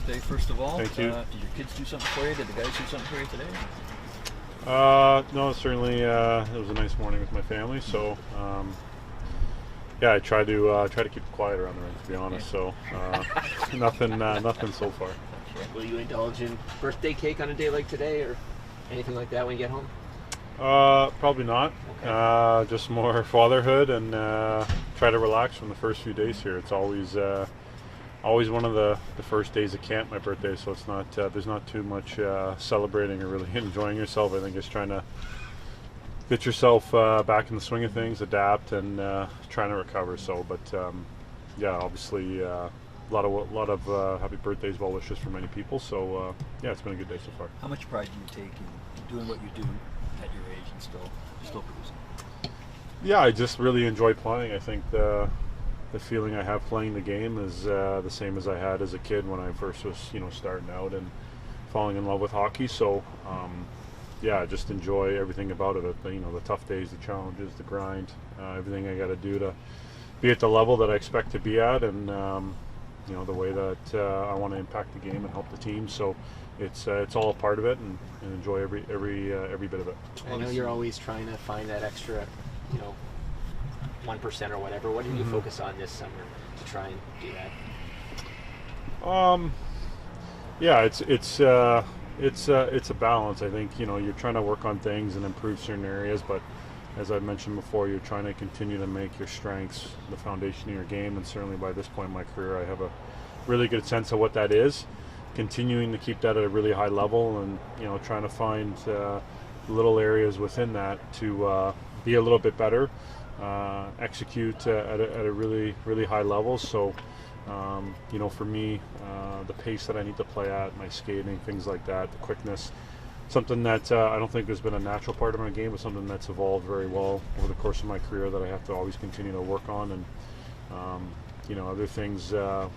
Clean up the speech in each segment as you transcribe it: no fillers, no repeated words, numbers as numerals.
birthday, first of all. Thank you. Did your kids do something for you? Did the guys do something for you today? No, certainly it was a nice morning with my family. So, yeah, I try to keep it quiet around the rink, to be honest. So, nothing so far. Will you indulge in birthday cake on a day like today, or anything like that when you get home? Probably not. Okay. Just more fatherhood and try to relax from the first few days here. It's always one of the first days of camp, my birthday, so it's not there's not too much celebrating or really enjoying yourself. I think it's trying to get yourself back in the swing of things, adapt, and trying to recover. So, but yeah, obviously a lot of happy birthdays, well wishes for many people. So yeah, it's been a good day so far. How much pride do you take in doing what you do at your age and still producing? Yeah, I just really enjoy playing. I think the feeling I have playing the game is the same as I had as a kid when I first was, starting out and falling in love with hockey. So, yeah, I just enjoy everything about it. The tough days, the challenges, the grind, everything I got to do to be at the level that I expect to be at, and the way that I want to impact the game and help the team. So, it's all a part of it, and enjoy every bit of it. I know you're always trying to find that extra, 1% or whatever. What did you focus on this summer to try and do that? Yeah, it's a balance. I think you're trying to work on things and improve certain areas, but as I mentioned before, you're trying to continue to make your strengths the foundation of your game. And certainly by this point in my career, I have a really good sense of what that is. Continuing to keep that at a really high level, and trying to find little areas within that to be a little bit better. Execute at a really, really high level. So, for me, the pace that I need to play at, my skating, things like that, the quickness, something that I don't think has been a natural part of my game, but something that's evolved very well over the course of my career that I have to always continue to work on. And, other things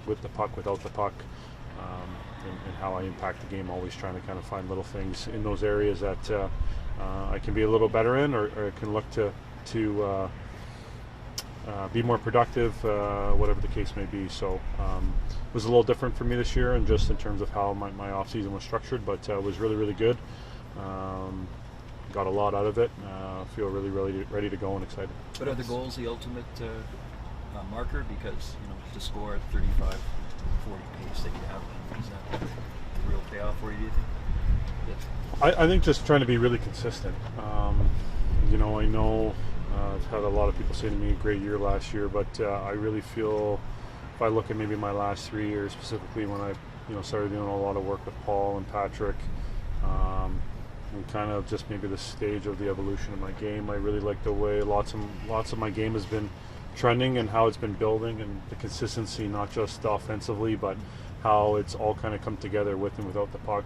with the puck, without the puck, and how I impact the game, always trying to kind of find little things in those areas that I can be a little better in, or can look to be more productive, whatever the case may be. So it was a little different for me this year, and just in terms of how my off season was structured, but it was really, really good. Got a lot out of it. Feel really, really ready to go and excited. But are the goals the ultimate marker? Because to score at 35, 40 pace that you have, is that the real payoff for you, do you think? I think just trying to be really consistent. I know I've had a lot of people say to me, great year last year, but I really feel, if I look at maybe my last 3 years, specifically when I started doing a lot of work with Paul and Patrick, and kind of just maybe the stage of the evolution of my game, I really like the way lots of my game has been trending and how it's been building, and the consistency, not just offensively, but how it's all kind of come together with and without the puck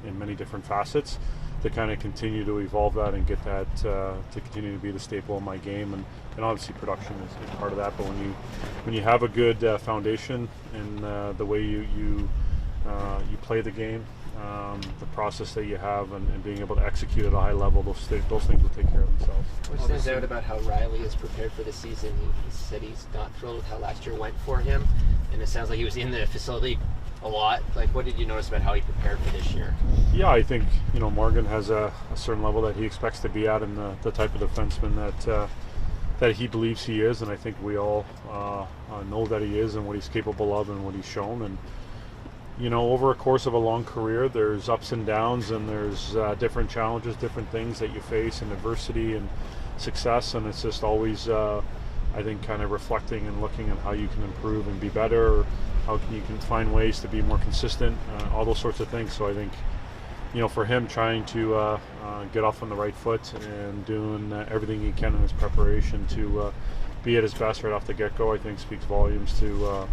in many different facets, to kind of continue to evolve that and get that to continue to be the staple of my game. And obviously production is part of that, but when you have a good foundation in the way you play the game, the process that you have, and being able to execute at a high level, those things will take care of themselves. What stands out about how Rielly is prepared for the season? He said he's not thrilled with how last year went for him, and it sounds like he was in the facility a lot. Like, what did you notice about how he prepared for this year? Yeah, I think Morgan has a certain level that he expects to be at, and the type of defenseman that he believes he is, and I think we all know that he is, and what he's capable of, and what he's shown. And over a course of a long career, there's ups and downs, and there's different challenges, different things that you face, and adversity and success, and it's just always I think kind of reflecting and looking at how you can improve and be better, or how you can find ways to be more consistent, all those sorts of things. So I think for him, trying to get off on the right foot and doing everything he can in his preparation to be at his best right off the get-go, I think speaks volumes to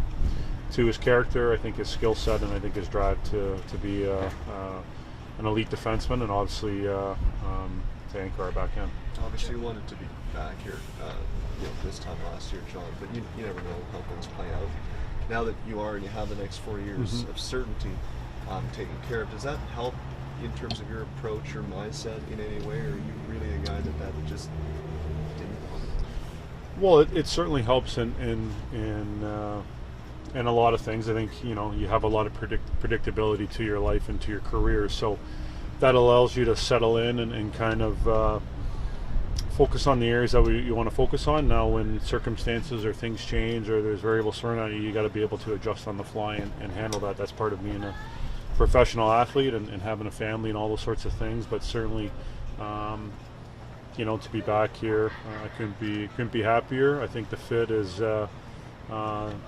his character, I think his skill set, and I think his drive to be an elite defenseman, and obviously to anchor our back end. Obviously you wanted to be back here this time last year, John, but you never know how things play out. Now that you are and you have the next 4 years of certainty taken care of, does that help in terms of your approach or mindset in any way, or are you really a guy that just didn't? Well, it certainly helps in and a lot of things. I think you have a lot of predictability to your life and to your career, so that allows you to settle in and kind of focus on the areas that you want to focus on. Now, when circumstances or things change or there's variables thrown at you, you got to be able to adjust on the fly and handle that. That's part of being a professional athlete and having a family and all those sorts of things. But certainly, to be back here, I couldn't be happier. I think the fit is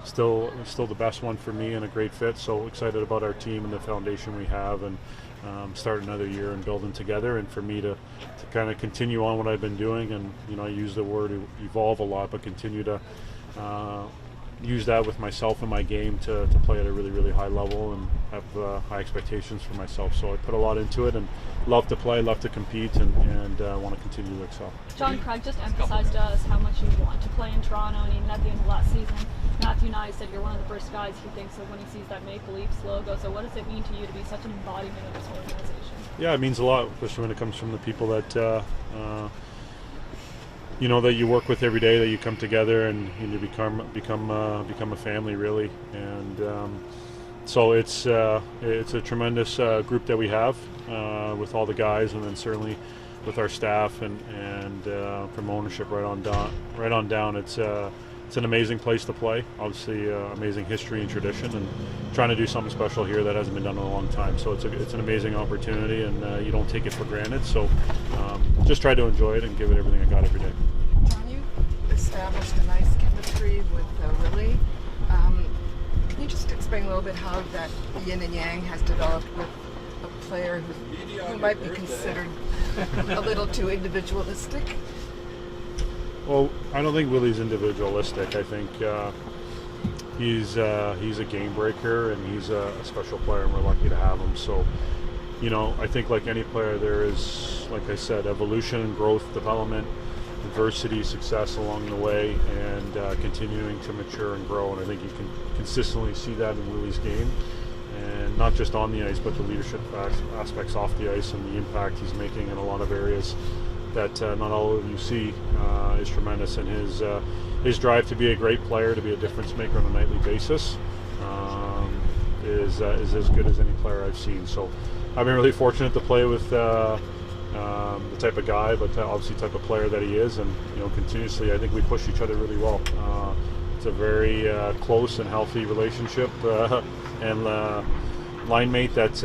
still the best one for me and a great fit. So excited about our team and the foundation we have, and start another year and building together. And for me to kind of continue on what I've been doing, and I use the word evolve a lot, but continue to use that with myself and my game to play at a really, really high level and have high expectations for myself. So I put a lot into it and love to play, love to compete, and want to continue to excel. John Craig just emphasized to us how much you want to play in Toronto, and even at the end of last season, Matthew Nye said you're one of the first guys he thinks of when he sees that Maple Leafs logo. So what does it mean to you to be such an embodiment of this organization? Yeah, it means a lot, especially when it comes from the people that that you work with every day, that you come together and you become a family, really. And so it's a tremendous group that we have with all the guys, and then certainly with our staff and from ownership right on down. It's an amazing place to play. Obviously, amazing history and tradition, and trying to do something special here that hasn't been done in a long time. So it's an amazing opportunity, and you don't take it for granted. So just try to enjoy it and give it everything I got every day. John, you established a nice chemistry with Rielly. Can you just explain a little bit how that yin and yang has developed with a player who might be considered a little too individualistic? Well, I don't think Willie's individualistic. I think he's a game breaker, and he's a special player, and we're lucky to have him. So, I think like any player, there is, like I said, evolution, growth, development, adversity, success along the way, and continuing to mature and grow. And I think you can consistently see that in Willie's game, and not just on the ice, but the leadership aspects off the ice and the impact he's making in a lot of areas that not all of you see is tremendous. And his drive to be a great player, to be a difference maker on a nightly basis, is as good as any player I've seen. So I've been really fortunate to play with the type of guy, but obviously type of player that he is, and continuously I think we push each other really well. It's a very close and healthy relationship, and line mate that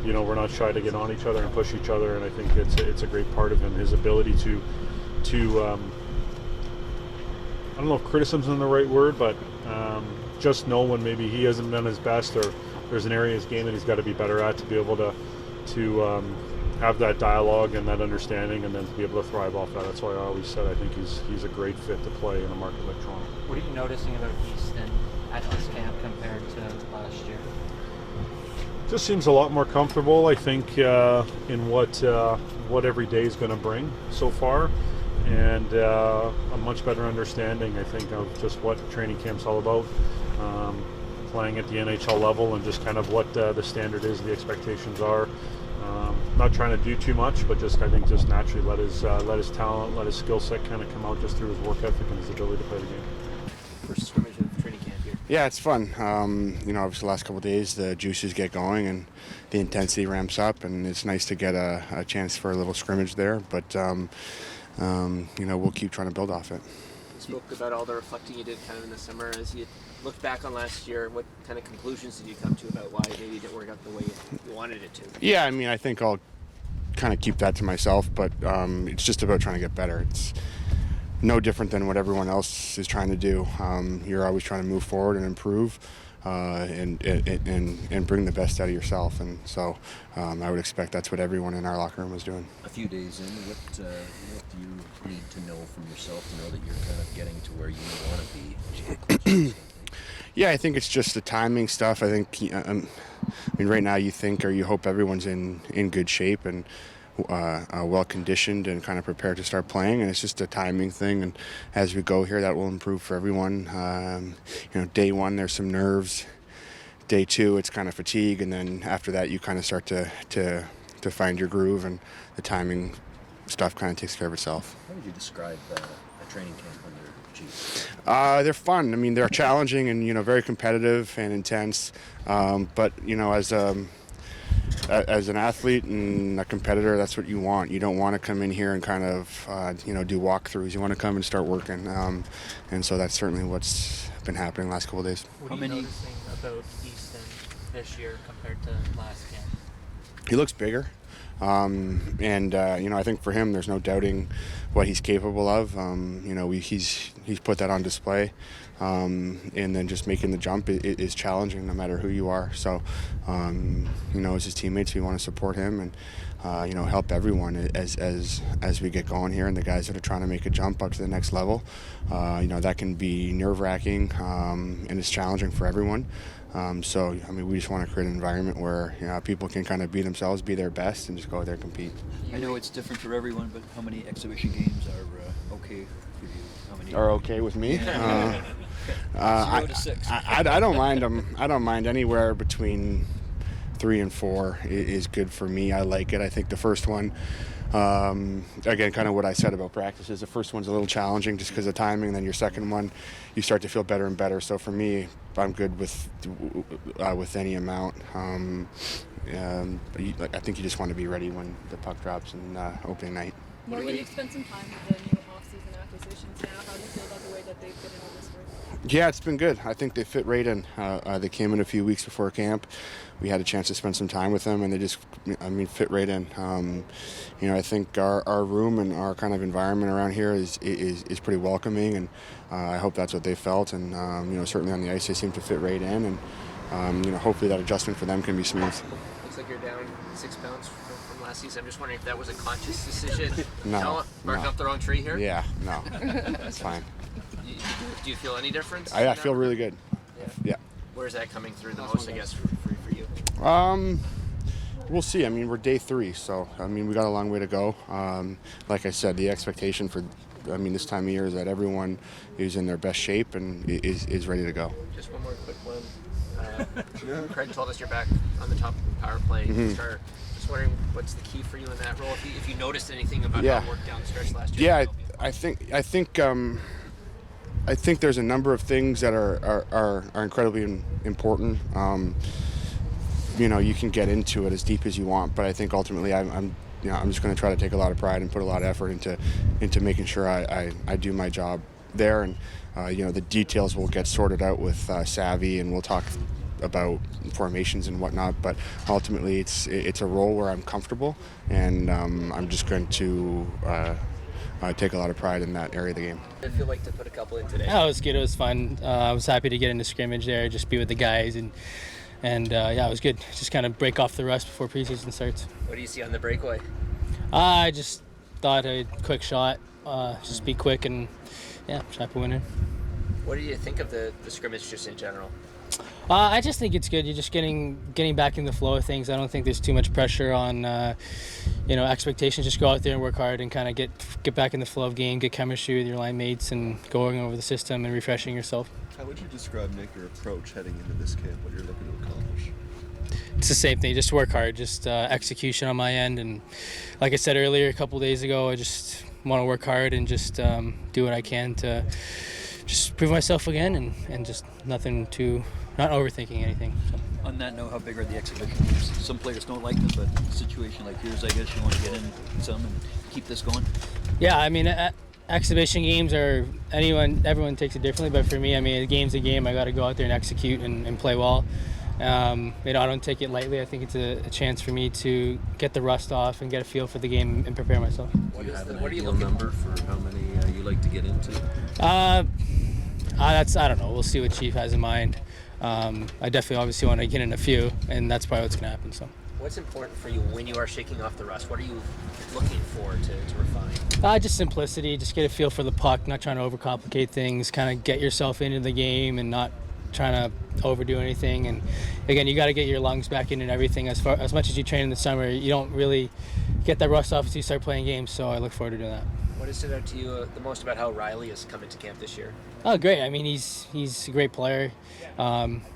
we're not shy to get on each other and push each other, and I think it's a great part of him, his ability to I don't know if criticism is the right word, but just know when maybe he hasn't done his best, or there's an area in his game that he's got to be better at, to be able to have that dialogue and that understanding, and then to be able to thrive off that. That's why I always said I think he's a great fit to play in a market like Toronto. What are you noticing about Easton at this camp compared to last year? Just seems a lot more comfortable, I think, in what every day is going to bring so far, and a much better understanding, I think, of just what training camp's all about, playing at the NHL level, and just kind of what the standard is, the expectations are. Not trying to do too much, but just naturally let his talent, let his skill set kind of come out just through his work ethic and his ability to play the game. First scrimmage of training camp here. Yeah, it's fun. Obviously the last couple of days the juices get going and the intensity ramps up, and it's nice to get a chance for a little scrimmage there. But we'll keep trying to build off it. You spoke about all the reflecting you did kind of in the summer. As you look back on last year, what kind of conclusions did you come to about why maybe it didn't work out the way you wanted it to? Yeah, I think I'll kind of keep that to myself, but it's just about trying to get better. It's no different than what everyone else is trying to do. You're always trying to move forward and improve and bring the best out of yourself. And so I would expect that's what everyone in our locker room was doing. A few days in, what do you need to know from yourself to know that you're kind of getting to where you want to be as you get closer to something? Yeah, I think it's just the timing stuff. I think, right now you think or you hope everyone's in good shape and well conditioned and kind of prepared to start playing, and it's just a timing thing. And as we go here, that will improve for everyone. Day one, there's some nerves. Day two, it's kind of fatigue, and then after that, you kind of start to find your groove, and the timing stuff kind of takes care of itself. How would you describe a training camp under Geez. They're fun. I mean, they're challenging and very competitive and intense. But as an athlete and a competitor, that's what you want. You don't want to come in here and kind of do walkthroughs. You want to come and start working. And so that's certainly what's been happening the last couple of days. What are you noticing about Easton this year compared to last camp? He looks bigger. I think for him, there's no doubting what he's capable of. He's put that on display, and then just making the jump is challenging no matter who you are. So, as his teammates, we want to support him and help everyone as we get going here. And the guys that are trying to make a jump up to the next level, that can be nerve-wracking and it's challenging for everyone. We just want to create an environment where people can kind of be themselves, be their best, and just go out there and compete. I know it's different for everyone, but how many exhibition games are okay for you? How many are okay with me? 0 to 6. I don't mind them. I don't mind anywhere between 3 and 4 is good for me. I like it. I think the first one, again, kind of what I said about practices. The first one's a little challenging just because of timing. And then your second one, you start to feel better and better. So for me, I'm good with any amount. I think you just want to be ready when the puck drops in opening night. Morgan, you've spent some time with the new off-season acquisitions now. How do you feel about the way that they've fit into this group? Yeah, it's been good. I think they fit right in. They came in a few weeks before camp. We had a chance to spend some time with them, and they just, fit right in. I think our room and our kind of environment around here is pretty welcoming, and I hope that's what they felt. And certainly on the ice, they seem to fit right in, and hopefully that adjustment for them can be smooth. Looks like you're down 6 pounds from last season. I'm just wondering if that was a conscious decision. No. Barking up the wrong tree here? Yeah, no. That's fine. Do you feel any difference? I feel really good. Yeah. Where's that coming through the most, I guess, for you? We'll see. We're day 3, so we got a long way to go. Like I said, the expectation for this time of year is that everyone is in their best shape and is ready to go. Just one more quick one. Craig told us you're back on the top power play start. Just wondering what's the key for you in that role. If you noticed anything about how it worked down the stretch last year. Yeah, I think there's a number of things that are incredibly important. You can get into it as deep as you want, but I think ultimately I'm just going to try to take a lot of pride and put a lot of effort into making sure I do my job there, and the details will get sorted out with Savvy, and we'll talk about formations and whatnot. But ultimately, it's a role where I'm comfortable, and I'm just going to take a lot of pride in that area of the game. I feel like to put a couple in today. Yeah, it was good. It was fun. I was happy to get into scrimmage there, just be with the guys, and it was good. Just kind of break off the rust before preseason starts. What do you see on the breakaway? I just thought a quick shot, just be quick and try to win it. What do you think of the scrimmage just in general? I just think it's good. You're just getting back in the flow of things. I don't think there's too much pressure on expectations. Just go out there and work hard and kind of get back in the flow of game, get chemistry with your line mates, and going over the system and refreshing yourself. How would you describe, Nick, your approach heading into this camp, what you're looking to accomplish? It's the same thing. Just work hard, just execution on my end. And like I said earlier, a couple days ago, I just want to work hard and just do what I can to just prove myself again, and just not overthinking anything. So. On that note, how big are the exhibition games? Some players don't like them, but a situation like yours, I guess you want to get in some and keep this going? Yeah, exhibition games everyone takes it differently, but for me, a game's a game. I got to go out there and execute and play well. I don't take it lightly. I think it's a chance for me to get the rust off and get a feel for the game and prepare myself. Do you have an ideal number for how many you like to get into? I don't know. We'll see what Chief has in mind. I definitely obviously want to get in a few, and that's probably what's going to happen. So. What's important for you when you are shaking off the rust? What are you looking for to refine? Just simplicity. Just get a feel for the puck, not trying to overcomplicate things. Kind of get yourself into the game and not trying to overdo anything. And again, you got to get your lungs back in and everything. As much as you train in the summer, you don't really get that rust off until you start playing games. So I look forward to doing that. What has stood out to you the most about how Rielly has come into camp this year? Oh, great. He's a great player.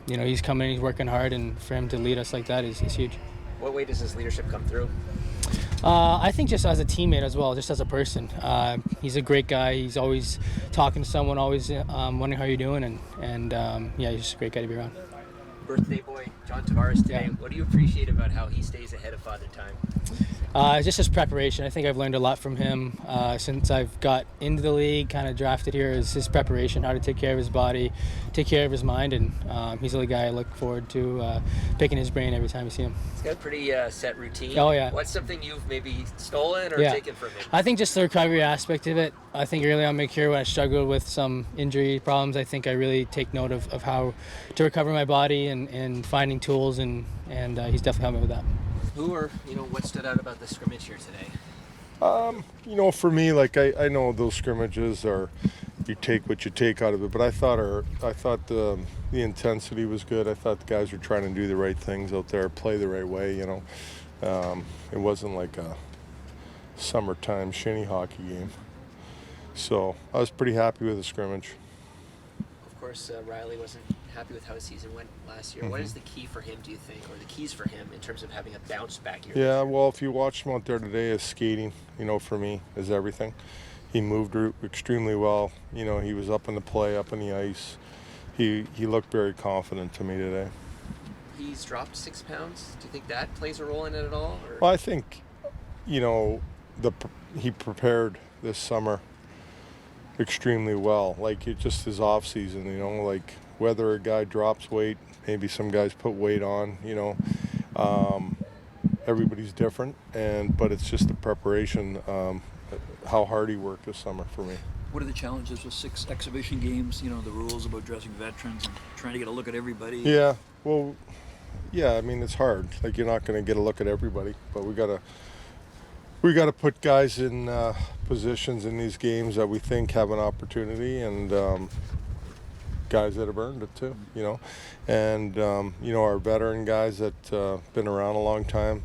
He's coming in, he's working hard, and for him to lead us like that is huge. What way does his leadership come through? I think just as a teammate as well, just as a person. He's a great guy. He's always talking to someone, always wondering how you're doing, and yeah, he's just a great guy to be around. Birthday boy, John Tavares today. Yeah. What do you appreciate about how he stays ahead of Father Time? Just his preparation. I think I've learned a lot from him since I've got into the league, kind of drafted here, is his preparation, how to take care of his body, take care of his mind, and he's the guy I look forward to picking his brain every time I see him. He's got a pretty set routine. Oh, yeah. What's something you've maybe stolen or Yeah. taken from him? I think just the recovery aspect of it. I think early on, my career when I struggled with some injury problems, I think I really take note of how to recover my body and finding tools, and he's definitely helped me with that. Who or what stood out about the scrimmage here today? For me, like I know those scrimmages are, you take what you take out of it, but I thought the intensity was good. I thought the guys were trying to do the right things out there, play the right way. It wasn't like a summertime shinny hockey game. So I was pretty happy with the scrimmage. Of course, Rielly wasn't happy with how his season went last year. What is the key for him, do you think, or the keys for him in terms of having a bounce back year? Yeah, well, if you watched him out there today, his skating, for me, is everything. He moved extremely well. He was up in the play, up in the ice. He looked very confident to me today. He's dropped 6 pounds. Do you think that plays a role in it at all? Or? Well, I think, he prepared this summer extremely well. Like, it's just his off season, like whether a guy drops weight, maybe some guys put weight on, everybody's different, but it's just the preparation, how hard he worked this summer for me. What are the challenges with 6 exhibition games? The rules about dressing veterans and trying to get a look at everybody. Yeah, well, it's hard. Like, you're not going to get a look at everybody, but we got to put guys in positions in these games that we think have an opportunity, and guys that have earned it too, and our veteran guys that been around a long time.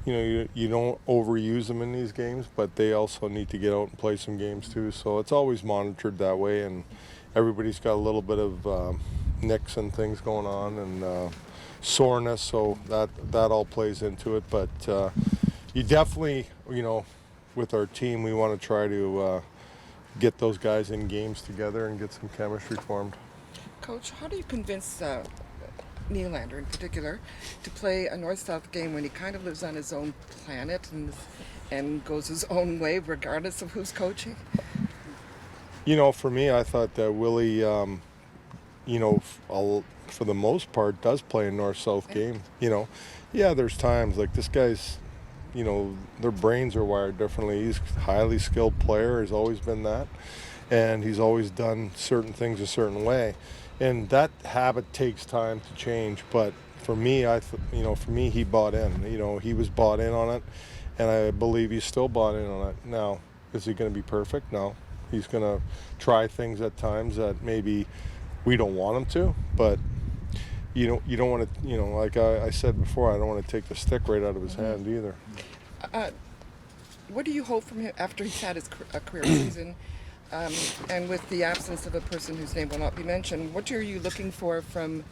You don't overuse them in these games, but they also need to get out and play some games too. So it's always monitored that way, and everybody's got a little bit of nicks and things going on, and soreness, so that all plays into it. But you definitely, with our team, we want to try to get those guys in games together and get some chemistry formed. Coach, how do you convince Nylander in particular to play a north-south game when he kind of lives on his own planet and goes his own way regardless of who's coaching? For me, I thought that Willie, for the most part, does play a north-south game. Yeah, there's times like this guy's, their brains are wired differently. He's a highly skilled player, has always been that, and he's always done certain things a certain way. And that habit takes time to change. But for me, he bought in. He was bought in on it, and I believe he's still bought in on it. Now, is he going to be perfect? No. He's going to try things at times that maybe we don't want him to, but you don't want to, like I said before, I don't want to take the stick right out of his hand either. What do you hope from him after he's had his career season? And with the absence of a person whose name will not be mentioned, what are you looking for from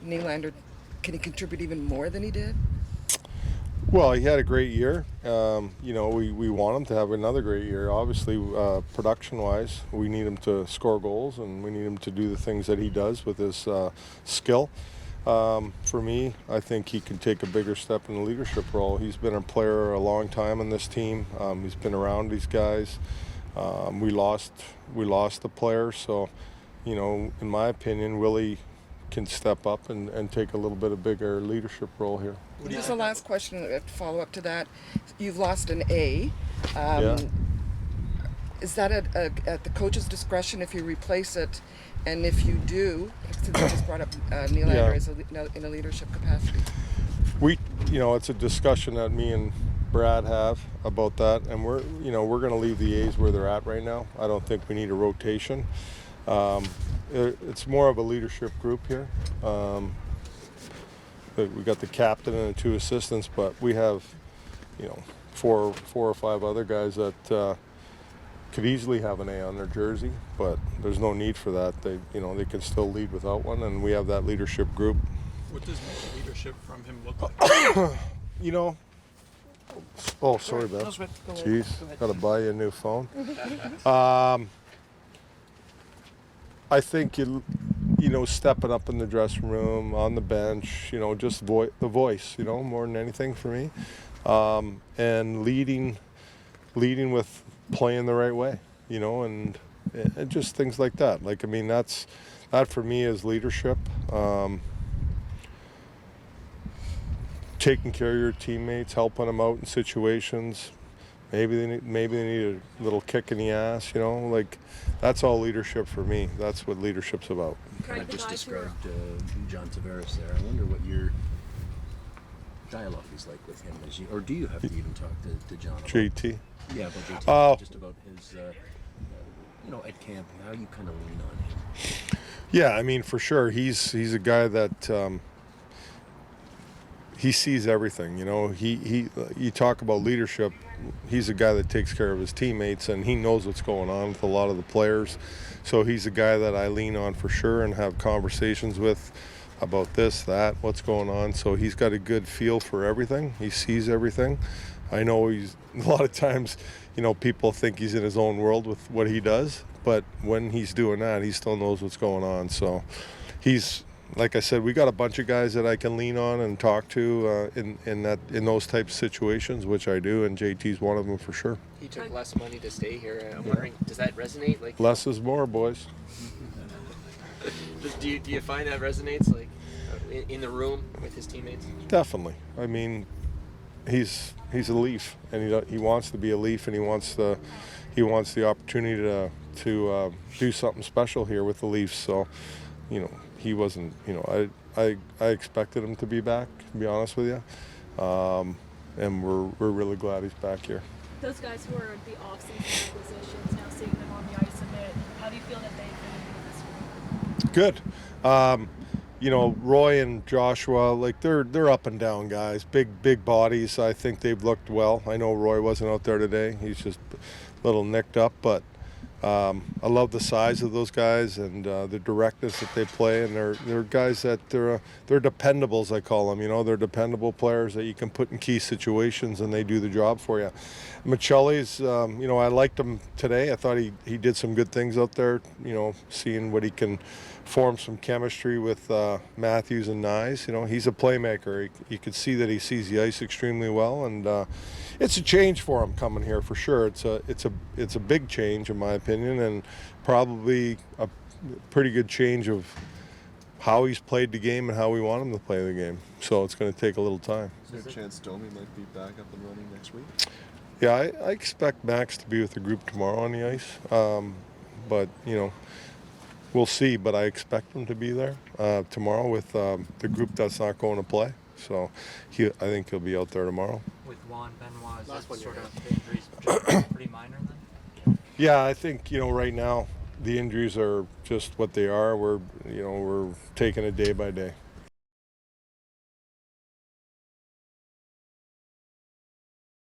Nylander? Can he contribute even more than he did? Well, he had a great year. We want him to have another great year. Obviously, production-wise, we need him to score goals, and we need him to do the things that he does with his skill. For me, I think he can take a bigger step in the leadership role. He's been a player a long time in this team. He's been around these guys. We lost the player, so in my opinion, Willie can step up and take a little bit of bigger leadership role here. Just the last question to follow up to that. You've lost an A. Yeah. Is that at the coach's discretion if you replace it? And if you do, since you just brought up Nylander in a leadership capacity. It's a discussion that me and Brad have about that, and we're going to leave the A's where they're at right now. I don't think we need a rotation. It's more of a leadership group here. We got the captain and the 2 assistants, but we have, 4 or 5 other guys that could easily have an A on their jersey, but there's no need for that. They can still lead without one, and we have that leadership group. What does leadership from him look like? Oh, sorry, Ben. No sweat. Go ahead. Jeez, gotta buy you a new phone. I think you know, stepping up in the dressing room, on the bench, you know, just the voice, you know, more than anything for me, and leading with playing the right way, you know, and just things like that. Like, I mean, that for me is leadership. Taking care of your teammates, helping them out in situations. Maybe they need a little kick in the ass, you know. Like, that's all leadership for me. That's what leadership's about. You kind of Craig, the just guys who are- described John Tavares there. I wonder what your dialogue is like with him, or do you have to even talk to John? About, JT. Yeah, about JT. Just about his, you know, at camp, how you kind of lean on him. Yeah, I mean, for sure, he's a guy that he sees everything. You know, you talk about leadership. He's a guy that takes care of his teammates, and he knows what's going on with a lot of the players. So he's a guy that I lean on for sure and have conversations with about this, that, what's going on. So he's got a good feel for everything. He sees everything. I know he's a lot of times, you know, people think he's in his own world with what he does, but when he's doing that, he still knows what's going on. So he's, like I said, we got a bunch of guys that I can lean on and talk to in those types of situations, which I do, and JT's one of them for sure. He took less money to stay here. I'm wondering, does that resonate? Like, Less is more, boys. do you find that resonates, like, in the room with his teammates? Definitely. I mean, he's a Leaf, and he wants to be a Leaf, and he wants the opportunity to do something special here with the Leafs. So, you know, he wasn't. You know, I expected him to be back. To be honest with you, and we're really glad he's back here. Those guys who are the off-season acquisitions, now seeing them on the ice a bit, how do you feel that they fit into this group? Good. You know, Roy and Joshua, like they're up and down guys, big bodies. I think they've looked well. I know Roy wasn't out there today; he's just a little nicked up. But I love the size of those guys and the directness that they play, and they're guys that they're dependables. I call them. You know, they're dependable players that you can put in key situations, and they do the job for you. Michelli's, you know, I liked him today. I thought he did some good things out there. You know, seeing what he can form some chemistry with Matthews and Nyes. You know, he's a playmaker. You could see that he sees the ice extremely well, and it's a change for him coming here for sure. It's a big change in my opinion, and probably a pretty good change of how he's played the game and how we want him to play the game. So it's going to take a little time. Is there a chance Domi might be back up and running next week? Yeah, I expect Max to be with the group tomorrow on the ice, but you know, we'll see. But I expect him to be there tomorrow with the group that's not going to play. So I think he'll be out there tomorrow. With Juan Benoit, is that sort of the injuries just pretty minor then? Yeah, I think, you know, right now the injuries are just what they are. We're taking it day by day.